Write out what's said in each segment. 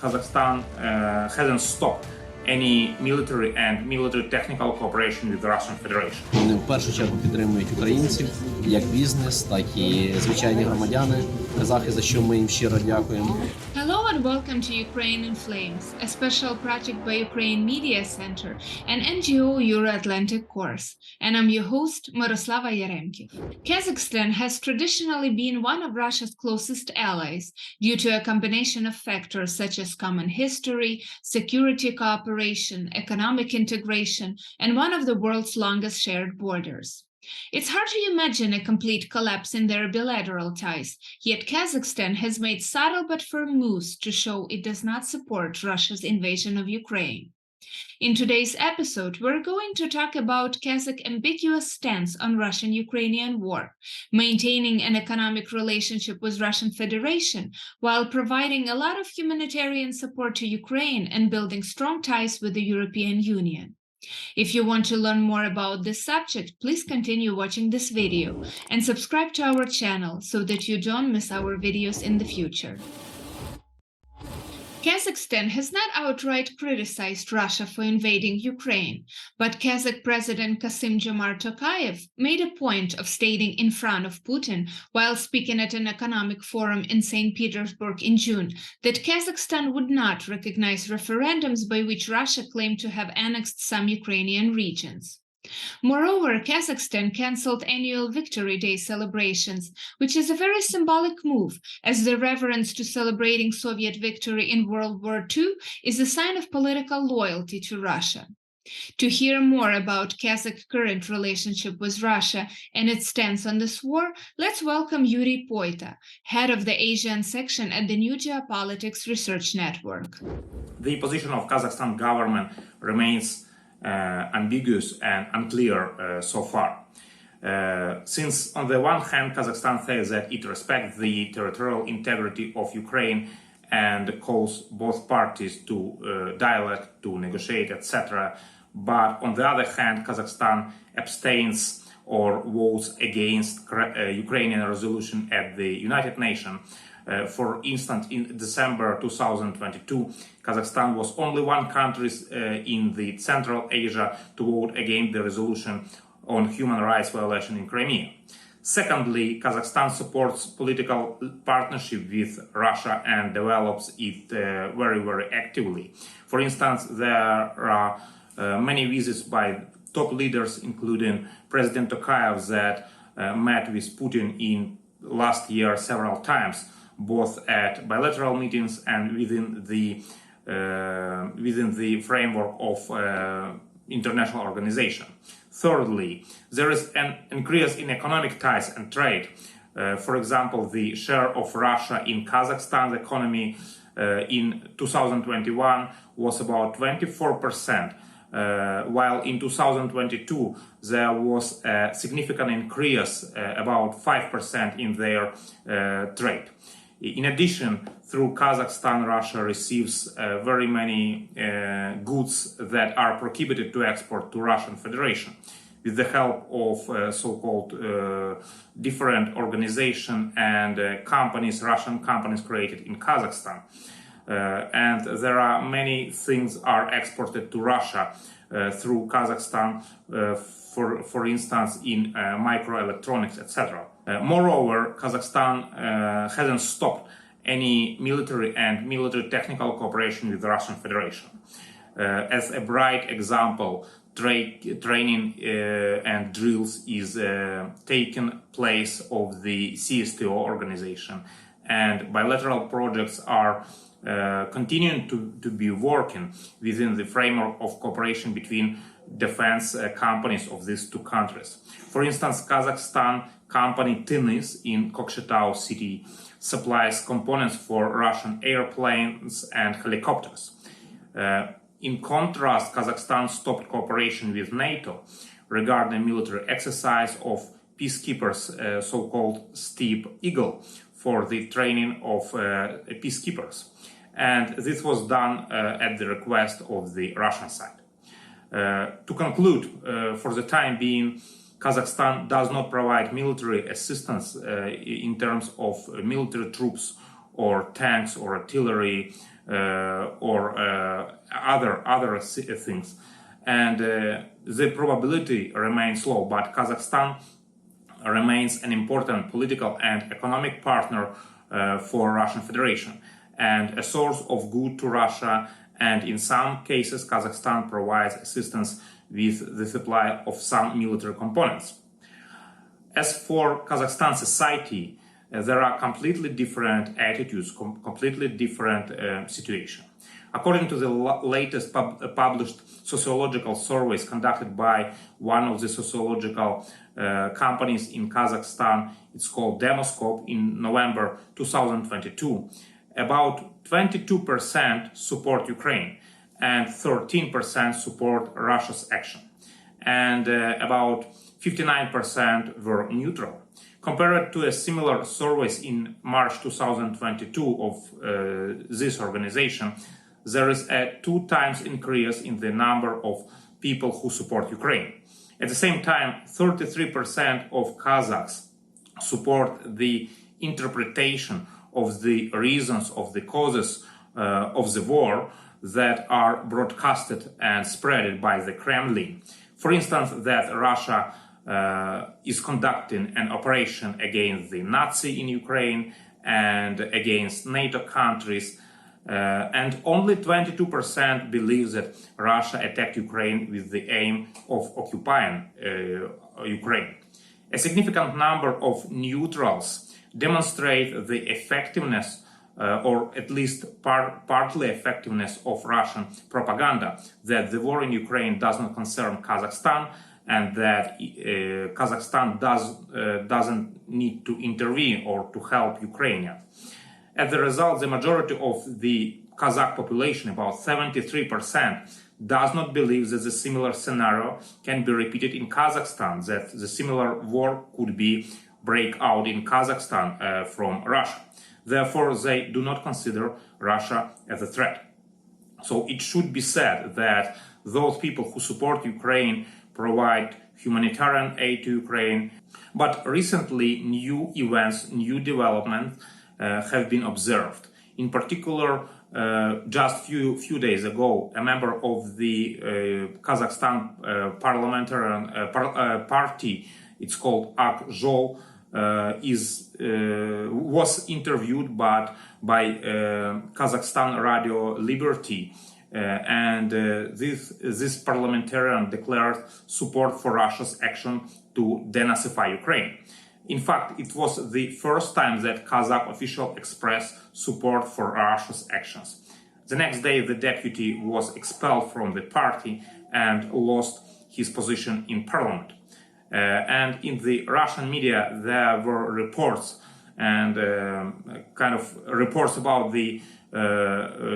Kazakhstan hasn't stopped any military and military technical cooperation with the Russian Federation. Вони в першу чергу підтримують українців, як бізнес, так і звичайні громадяни, казахи, за що ми їм щиро дякуємо. Hello and welcome to Ukraine in Flames, a special project by Ukraine Media Center and NGO Euro-Atlantic Course. And I'm your host, Miroslava Yaremkiv. Kazakhstan has traditionally been one of Russia's closest allies due to a combination of factors such as common history, security cooperation, economic integration, and one of the world's longest shared borders. It's hard to imagine a complete collapse in their bilateral ties, yet Kazakhstan has made subtle but firm moves to show it does not support Russia's invasion of Ukraine. In today's episode, we're going to talk about Kazakh ambiguous stance on Russian-Ukrainian war, maintaining an economic relationship with Russian Federation while providing a lot of humanitarian support to Ukraine and building strong ties with the European Union. If you want to learn more about this subject, please continue watching this video and subscribe to our channel so that you don't miss our videos in the future. Kazakhstan has not outright criticized Russia for invading Ukraine, but Kazakh President Kassym-Jomart Tokayev made a point of stating in front of Putin while speaking at an economic forum in St. Petersburg in June that Kazakhstan would not recognize referendums by which Russia claimed to have annexed some Ukrainian regions. Moreover, Kazakhstan cancelled annual Victory Day celebrations, which is a very symbolic move, as the reverence to celebrating Soviet victory in World War II is a sign of political loyalty to Russia. To hear more about Kazakh's current relationship with Russia and its stance on this war, let's welcome Yurii Poita, head of the Asian section at the New Geopolitics Research Network. The position of Kazakhstan government remains ambiguous and unclear so far. Since on the one hand Kazakhstan says that it respects the territorial integrity of Ukraine and calls both parties to dialogue, to negotiate, etc. But on the other hand, Kazakhstan abstains or votes against Ukrainian resolution at the United Nations. For instance, in December 2022, Kazakhstan was only one country in the Central Asia to vote against the resolution on human rights violation in Crimea. Secondly, Kazakhstan supports political partnership with Russia and develops it very actively. For instance, there are many visits by top leaders, including President Tokayev, that met with Putin in last year several times, both at bilateral meetings and within the framework of international organization. Thirdly, there is an increase in economic ties and trade. For example, the share of Russia in Kazakhstan's economy in 2021 was about 24%, while in 2022 there was a significant increase, about 5% in their trade. In addition, through Kazakhstan, Russia receives very many goods that are prohibited to export to Russian Federation with the help of so-called different organizations and companies, Russian companies created in Kazakhstan. And there are many things are exported to Russia through Kazakhstan, for instance, in microelectronics, etc. Moreover, Kazakhstan hasn't stopped any military and military technical cooperation with the Russian Federation. As a bright example, training and drills is taking place of the CSTO organization, and bilateral projects are continuing to be working within the framework of cooperation between defense companies of these two countries. For instance, Kazakhstan company Tinis in Kokshetau city supplies components for Russian airplanes and helicopters. In contrast, Kazakhstan stopped cooperation with NATO regarding military exercise of peacekeepers, so-called Steep Eagle, for the training of peacekeepers. And this was done at the request of the Russian side. To conclude, for the time being, Kazakhstan does not provide military assistance in terms of military troops or tanks or artillery or other things. And the probability remains low, but Kazakhstan remains an important political and economic partner for Russian Federation and a source of good to Russia, and in some cases Kazakhstan provides assistance with the supply of some military components. As for Kazakhstan society, there are completely different attitudes, completely different situation. According to the latest published sociological surveys conducted by one of the sociological companies in Kazakhstan, it's called Demoscope, in November 2022, about 22% support Ukraine and 13% support Russia's action, and about 59% were neutral. Compared to a similar surveys in March 2022 of this organization, there is a 2 times increase in the number of people who support Ukraine. At the same time, 33% of Kazakhs support the interpretation of the reasons, of the causes of the war that are broadcasted and spread by the Kremlin. For instance, that Russia is conducting an operation against the Nazi in Ukraine and against NATO countries, and only 22% believe that Russia attacked Ukraine with the aim of occupying Ukraine. A significant number of neutrals demonstrate the effectiveness or at least partly effectiveness of Russian propaganda, that the war in Ukraine does not concern Kazakhstan and that Kazakhstan doesn't need to intervene or to help Ukraine. As a result, the majority of the Kazakh population, about 73%, does not believe that the similar scenario can be repeated in Kazakhstan, that the similar war could be break out in Kazakhstan from Russia. Therefore, they do not consider Russia as a threat. So it should be said that those people who support Ukraine provide humanitarian aid to Ukraine. But recently, new events, new developments have been observed. In particular, just few days ago, a member of the Kazakhstan Parliamentarian party, it's called Ak-Zhol, was interviewed by Kazakhstan Radio Liberty, and this parliamentarian declared support for Russia's action to denazify Ukraine. In fact, it was the first time that Kazakh official expressed support for Russia's actions. The next day, the deputy was expelled from the party and lost his position in parliament. And in the Russian media, there were reports and reports about the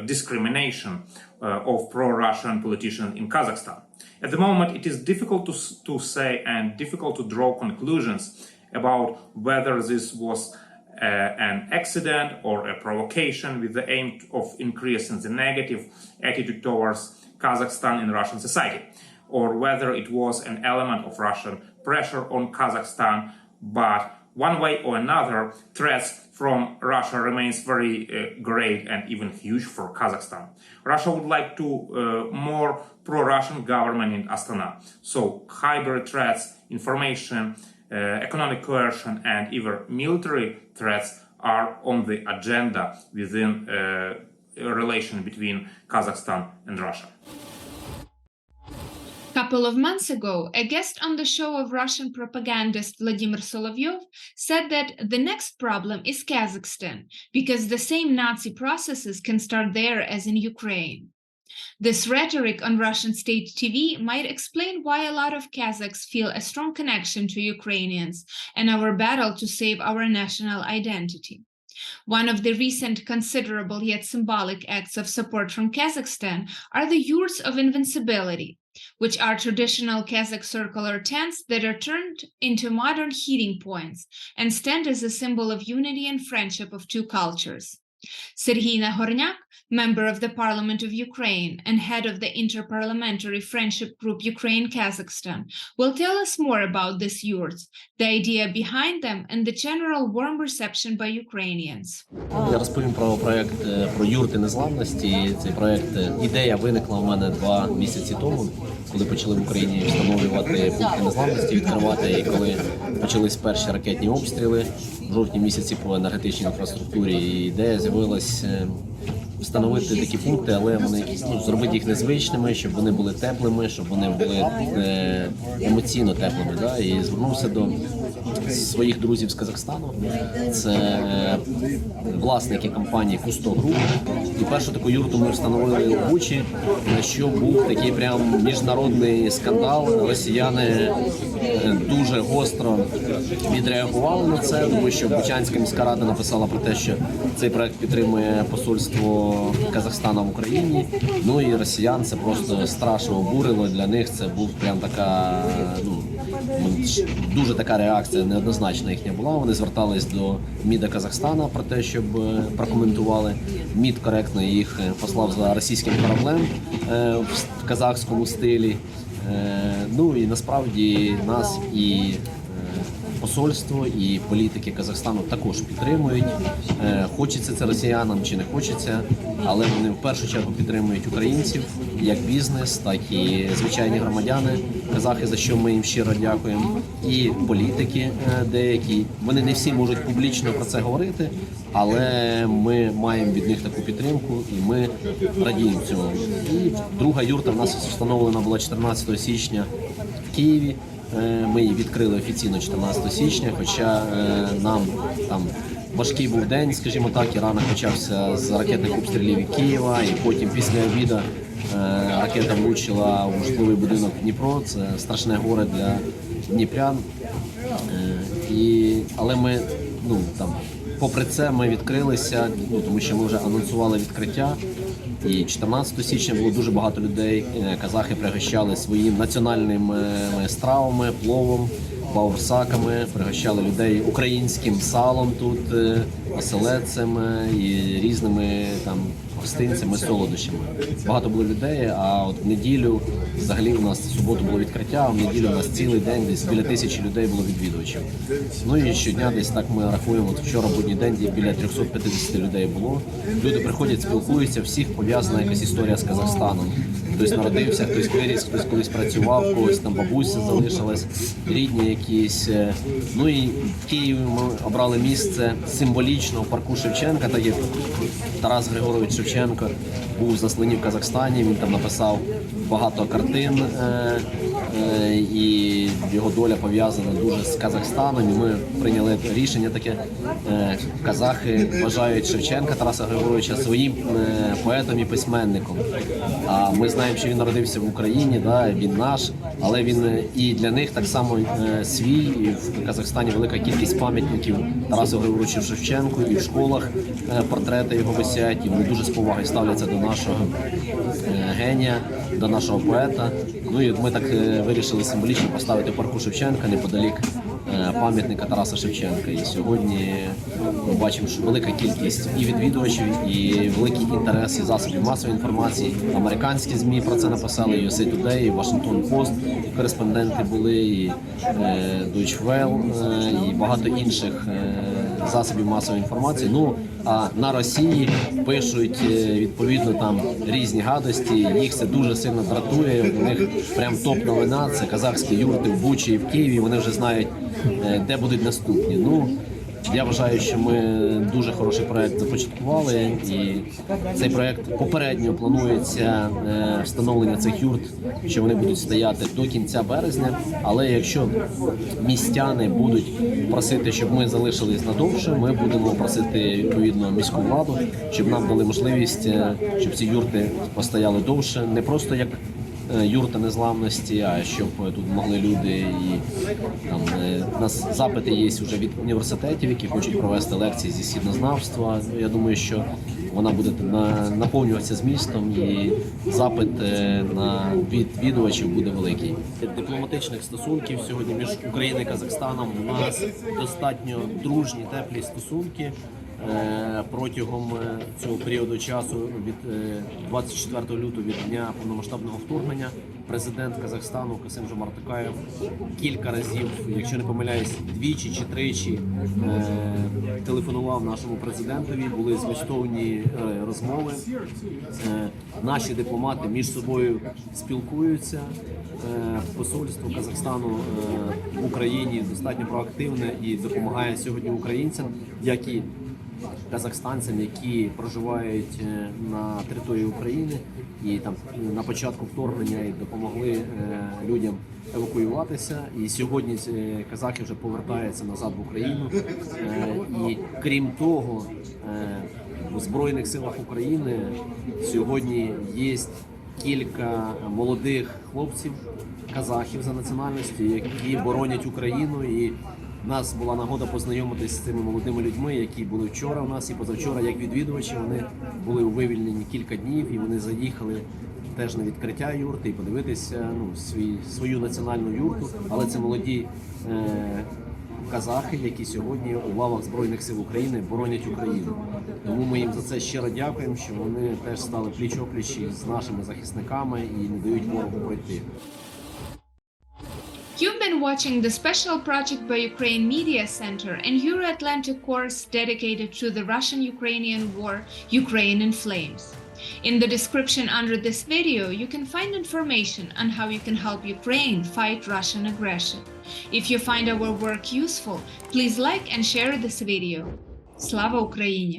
discrimination of pro-Russian politicians in Kazakhstan. At the moment, it is difficult to say and difficult to draw conclusions about whether this was an accident or a provocation with the aim of increasing the negative attitude towards Kazakhstan in Russian society, or whether it was an element of Russian pressure on Kazakhstan. But one way or another, threats from Russia remains very great and even huge for Kazakhstan. Russia would like to more pro-Russian government in Astana. So hybrid threats, information, economic coercion and even military threats are on the agenda within a relation between Kazakhstan and Russia. Couple of months ago, a guest on the show of Russian propagandist Vladimir Solovyov said that the next problem is Kazakhstan, because the same Nazi processes can start there as in Ukraine. This rhetoric on Russian state TV might explain why a lot of Kazakhs feel a strong connection to Ukrainians and our battle to save our national identity. One of the recent considerable yet symbolic acts of support from Kazakhstan are the Yurts of Invincibility, which are traditional Kazakh circular tents that are turned into modern heating points and stand as a symbol of unity and friendship of two cultures. Serhiy Nahorniak, member of the Parliament of Ukraine and head of the Inter-Parliamentary Friendship Group Ukraine-Kazakhstan, will tell us more about these yurts, the idea behind them, and the general warm reception by Ukrainians. Я розповім про проєкт про юрти незламності. Цей проєкт, ідея виникла у мене 2 місяці тому, коли почали в Україні встановлювати пункти незламності, відкривати, і коли почались перші ракетні обстріли в жовтні місяці по енергетичній інфраструктурі. І ідея з'явилась встановити такі пункти, але вони зробити їх незвичними, щоб вони були теплими, щоб вони були емоційно теплими. Да? І звернувся до своїх друзів з Казахстану. Це власники компанії Кусто Груп. І першу таку юрту ми встановили у Бучі, на що був такий прям міжнародний скандал. Росіяни дуже гостро відреагували на це, тому що Бучанська міська рада написала про те, що цей проект підтримує посольство Казахстана в Україні. Ну і росіян це просто страшно обурило. Для них це був прям така, дуже така реакція неоднозначна їхня була. Вони звертались до МІДа Казахстана про те, щоб прокоментували. МІД коректно їх послав за російським кораблем в казахському стилі. Ну і насправді нас і посольство, і політики Казахстану також підтримують. Хочеться це росіянам чи не хочеться, але вони в першу чергу підтримують українців, як бізнес, так і звичайні громадяни, казахи, за що ми їм щиро дякуємо, і політики деякі. Вони не всі можуть публічно про це говорити, але ми маємо від них таку підтримку і ми радіємо цьому. І друга юрта в нас встановлена була 14 січня в Києві. Ми її відкрили офіційно 14 січня, хоча нам там важкий був день, скажімо так, і ранок почався з ракетних обстрілів від Києва, і потім після обіду ракета влучила у житловий будинок Дніпро, це страшне горе для дніпрян. Але ми, попри це, ми відкрилися, тому що ми вже анонсували відкриття. І 14 січня було дуже багато людей. Казахи пригощали своїм національними стравами, пловом, баурсаками, пригощали людей українським салом тут, оселедцем і різними там гостинцями, солодощами. Багато було людей, а от в неділю, взагалі у нас в суботу було відкриття, а в неділю у нас цілий день, десь біля 1000 людей було відвідувачів. Ну і щодня десь так ми рахуємо, от вчора будній день біля 350 людей було. Люди приходять, спілкуються, всіх пов'язана якась історія з Казахстаном. Хтось народився, хтось виріс, хтось колись працював, когось там бабуся залишилась, рідні якісь. Ну і в Києві ми обрали місце символічно в парку Шевченка, так як Тарас Григорович Шевченко був засланий в Казахстані, він там написав багато картин, і його доля пов'язана дуже з Казахстаном, і ми прийняли рішення таке. Казахи вважають Шевченка Тараса Григоровича своїм поетом і письменником. А ми знаємо, що він народився в Україні, да, він наш, але він і для них так само свій, і в Казахстані велика кількість пам'ятників Тарасу Григоровичу Шевченку, і в школах портрети його висять, і вони дуже з повагою ставляться до нашого генія, до нашого поета. Ну і ми так вирішили символічно поставити в парку Шевченка неподалік пам'ятника Тараса Шевченка. І сьогодні ми бачимо, що велика кількість і відвідувачів, і великий інтерес і засобів масової інформації. Американські ЗМІ про це написали, і USA Today, і Washington Post, кореспонденти були, і Deutsche Welle, і багато інших засобів масової інформації. Ну, а на Росії пишуть відповідно там різні гадості, їх це дуже сильно дратує, у них прям топ-новина, це казахські юрти в Бучі і в Києві, вони вже знають, де будуть наступні. Ну, я вважаю, що ми дуже хороший проект започаткували, і цей проект попередньо планується встановлення цих юрт, що вони будуть стояти до кінця березня, але якщо містяни будуть просити, щоб ми залишились надовше, ми будемо просити відповідно міську владу, щоб нам дали можливість, щоб ці юрти постояли довше, не просто як юрта незламності, а щоб тут могли люди, і там у нас запити є вже від університетів, які хочуть провести лекції зі східнознавства. Я думаю, що вона буде наповнюватися змістом, і запит на відвідувачів буде великий. Дипломатичних стосунків сьогодні між Україною і Казахстаном у нас достатньо дружні, теплі стосунки. протягом цього періоду часу від 24 лютого від дня повномасштабного вторгнення президент Казахстану Касим-Жомарт Токаєв кілька разів, якщо не помиляюсь, двічі чи тричі телефонував нашому президентові, були змістовні розмови. Наші дипломати між собою спілкуються. Посольство Казахстану в Україні достатньо проактивне і допомагає сьогодні українцям, як і казахстанцям, які проживають на території України і там на початку вторгнення і допомогли людям евакуюватися. І сьогодні казахи вже повертаються назад в Україну. І крім того, в Збройних силах України сьогодні є кілька молодих хлопців, казахів за національністю, які боронять Україну. І в нас була нагода познайомитися з цими молодими людьми, які були вчора у нас і позавчора як відвідувачі. Вони були у вивільненні кілька днів і вони заїхали теж на відкриття юрти і подивитися свою національну юрту. Але це молоді казахи, які сьогодні у лавах Збройних сил України боронять Україну. Тому ми їм за це щиро дякуємо, що вони теж стали пліч-опліч з нашими захисниками і не дають ворогу пройти. You've been watching the special project by Ukraine Media Center and Euro-Atlantic course dedicated to the Russian-Ukrainian war, Ukraine in Flames. In the description under this video, you can find information on how you can help Ukraine fight Russian aggression. If you find our work useful, please like and share this video. Slava Ukraini!